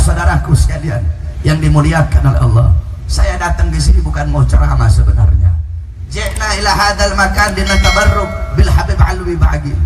saudara-saudaraku sekalian yang dimuliakan oleh Allah, saya datang di sini bukan mau ceramah sebenarnya. Ji'na ila hadzal makan linatabarruk bil Habib Alwi Ba'agil.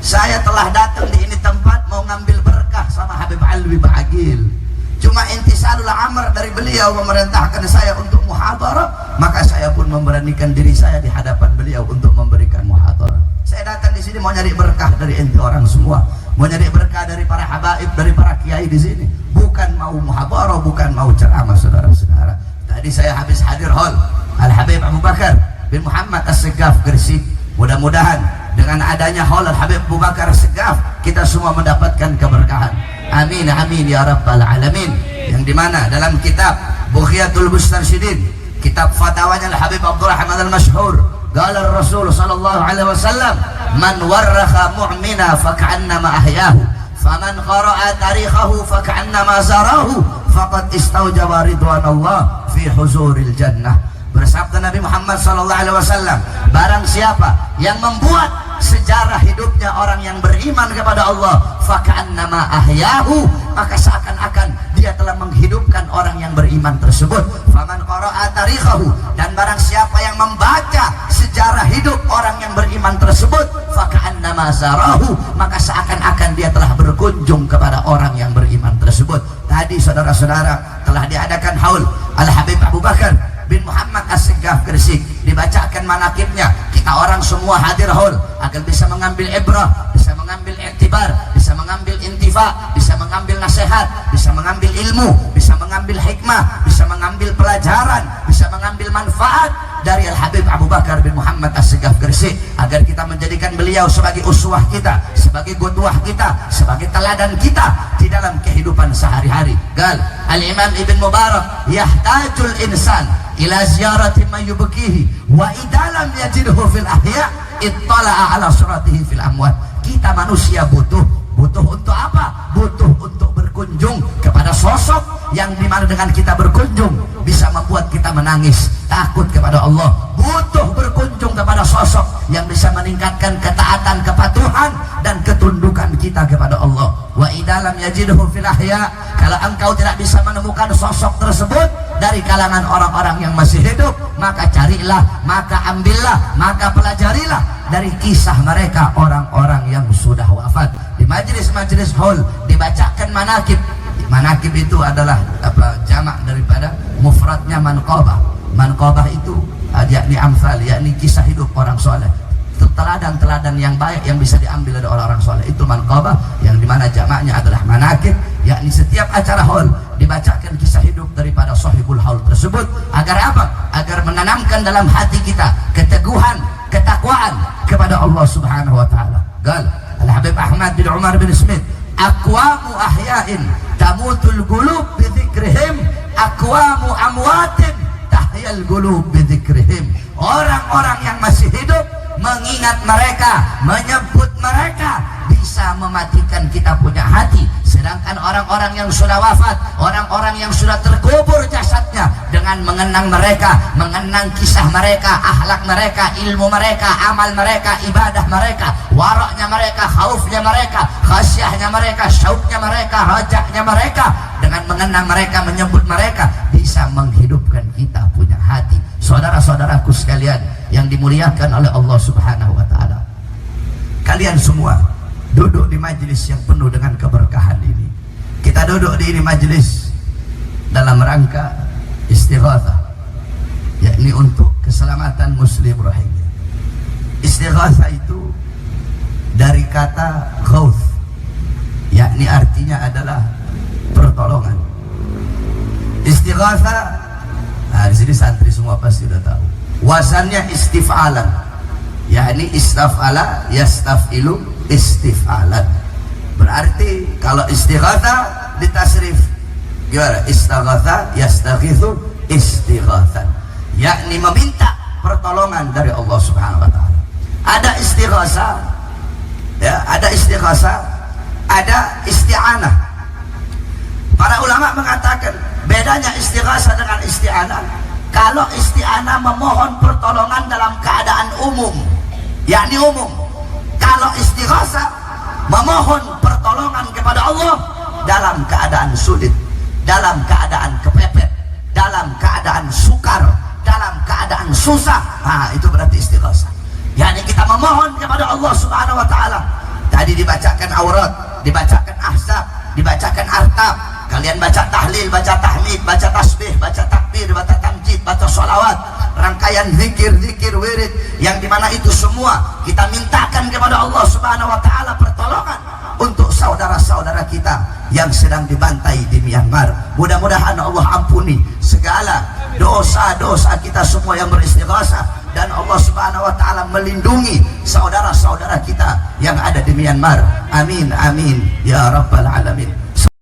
Saya telah datang di ini tempat mau ngambil berkah sama Habib Alwi Ba'agil. Cuma intisalul amr dari beliau memerintahkan saya untuk muhadarah, maka saya pun memberanikan diri saya di hadapan beliau untuk memberikan muhadarah. Saya datang di sini mau nyari berkah dari ente orang semua, mau nyari berkah dari para habaib, dari para kiai di sini. Bukan mau muhadarah, bukan mau ceramah, saudara-saudara. Tadi saya habis hadir hall Al Habib Abu Bakar bin Muhammad As-Segaf Gresik. Mudah-mudahan dengan adanya hall Al Habib Abu Bakar As-Segaf kita semua mendapatkan keberkahan. Amin amin ya rabbal alamin. Yang dimana dalam kitab Bughiyatul Mustarsyidin, kitab fatwanya Al Habib Abdul Rahman Al-Mashhur, qala Rasul sallallahu alaihi wasallam, man warrakha mu'mina faka'annama ahyahu, faman qara'a tarikhahu faka'annama zarahu, faqad istawjaba ridwanallah fi huzuril jannah. Bersabda Nabi Muhammad sallallahu alaihi wasallam, barang siapa yang membuat sejarah hidupnya orang yang beriman kepada Allah, faka'annama ahyahu, maka seakan-akan dia telah menghidupkan orang yang beriman tersebut. Faman qara'a tarikhahu, dan barang siapa yang membaca sejarah hidup orang yang beriman tersebut, faka'annama zarahu, maka seakan-akan dia telah berkunjung kepada orang yang beriman tersebut. Tadi saudara-saudara telah diadakan haul Al Habib Abu Bakar bin Muhammad As-Segaf Gresik, dibacakan manakibnya. Kita orang semua hadir haul agar bisa mengambil ibrah, bisa mengambil iktibar, bisa mengambil intifa, bisa mengambil nasihat, bisa mengambil ilmu, bisa mengambil hikmah, bisa mengambil pelajaran, bisa mengambil manfaat dari Al Habib Abu Bakar bin Muhammad As-Segaf Gresik, agar kita menjadikan beliau sebagai uswah kita, sebagai qudwah kita, sebagai teladan kita di dalam kehidupan sehari-hari. Gal Al-Imam Ibn Mubarak, yahtajul insan ila ziyarati ma yubkihi wa idalam yajidhu fil ahya ittala'a ala suratihi fil amwat. Kita manusia butuh untuk apa? Butuh untuk berkunjung kepada sosok yang dimana dengan kita berkunjung bisa membuat kita menangis takut kepada Allah. Butuh berkunjung kepada sosok yang bisa meningkatkan ketaatan, kepatuhan dan ketundukan kita kepada Allah. Wa idalam yajidhu fil ahya, kalau engkau tidak bisa menemukan sosok tersebut dari kalangan orang-orang yang masih hidup, maka carilah, maka ambillah, maka pelajarilah dari kisah mereka orang-orang yang sudah wafat. Di majelis-majelis haul dibacakan manakib. Manakib itu adalah jamak daripada mufradnya manqabah. Manqabah itu yakni amsal, yakni kisah hidup orang soleh, teladan-teladan yang baik yang bisa diambil dari orang-orang soleh. Itu manqabah, yang dimana jamaknya adalah manakib, yakni setiap acara haul dibacakan kisah hidup daripada sahibul haul tersebut. Agar apa? Agar menanamkan dalam hati kita keteguhan, ketakwaan kepada Allah Subhanahu wa taala. Gal Al Habib Ahmad bin Umar bin Smith, aqwamu ahya'in tamutul qulub bi dzikrihim, aqwamu amwatin tahyal qulub bi dzikrihim. Orang-orang yang masih hidup, mengingat mereka, menyebut mereka, bisa mematikan kita punya hati. Sedangkan orang-orang yang sudah wafat, orang-orang yang sudah terkubur jasadnya, dengan mengenang mereka, mengenang kisah mereka, akhlak mereka, ilmu mereka, amal mereka, ibadah mereka, waraknya mereka, khaufnya mereka, khasyahnya mereka, syauknya mereka, rajaknya mereka, dengan mengenang mereka, menyebut mereka, bisa menghidupkan kita punya hati. Saudara-saudaraku sekalian yang dimuliakan oleh Allah Subhanahu wa taala, kalian semua duduk di majelis yang penuh dengan keberkahan ini. Kita duduk di ini majelis dalam rangka istighatsah, yakni untuk keselamatan muslim rohingya. Istighatsah itu dari kata ghauth, yakni artinya adalah pertolongan. Istighatsah, nah di sini santri semua pasti sudah tahu. Wasannya istif'alan, yakni istaf'ala yastaf'ilu istif'alan. Berarti kalau istighatsah ditasrif gimana? Istaghatha yastaghithu istighathan, yakni meminta pertolongan dari Allah Subhanahu wa taala. Ada istighatsah, ya, ada istighatsah, ada isti'anah. Para ulama mengatakan bedanya istighatsah dengan isti'anah. Kalau isti'anah memohon pertolongan dalam keadaan umum, yakni umum. Kalau istighatsah memohon pertolongan kepada Allah dalam keadaan sulit. dalam keadaan kepepet, dalam keadaan sukar, dalam keadaan susah. Nah, itu berarti istighosah. Yani kita memohon kepada Allah Subhanahu wa taala. Tadi dibacakan aurat, dibacakan ahzab, dibacakan artab. Kalian baca tahlil, baca tahmid, baca tasbih, baca takbir, baca tamjid, baca sholawat, rangkaian zikir-zikir wirid, yang dimana itu semua kita mintakan kepada Allah Subhanahu wa taala pertolongan untuk saudara-saudara kita yang sedang dibantai di Myanmar. Mudah-mudahan Allah ampuni segala dosa-dosa kita semua yang beristighosah, dan Allah Subhanahu wa taala melindungi saudara-saudara kita yang ada di Myanmar. Amin amin ya rabbal alamin.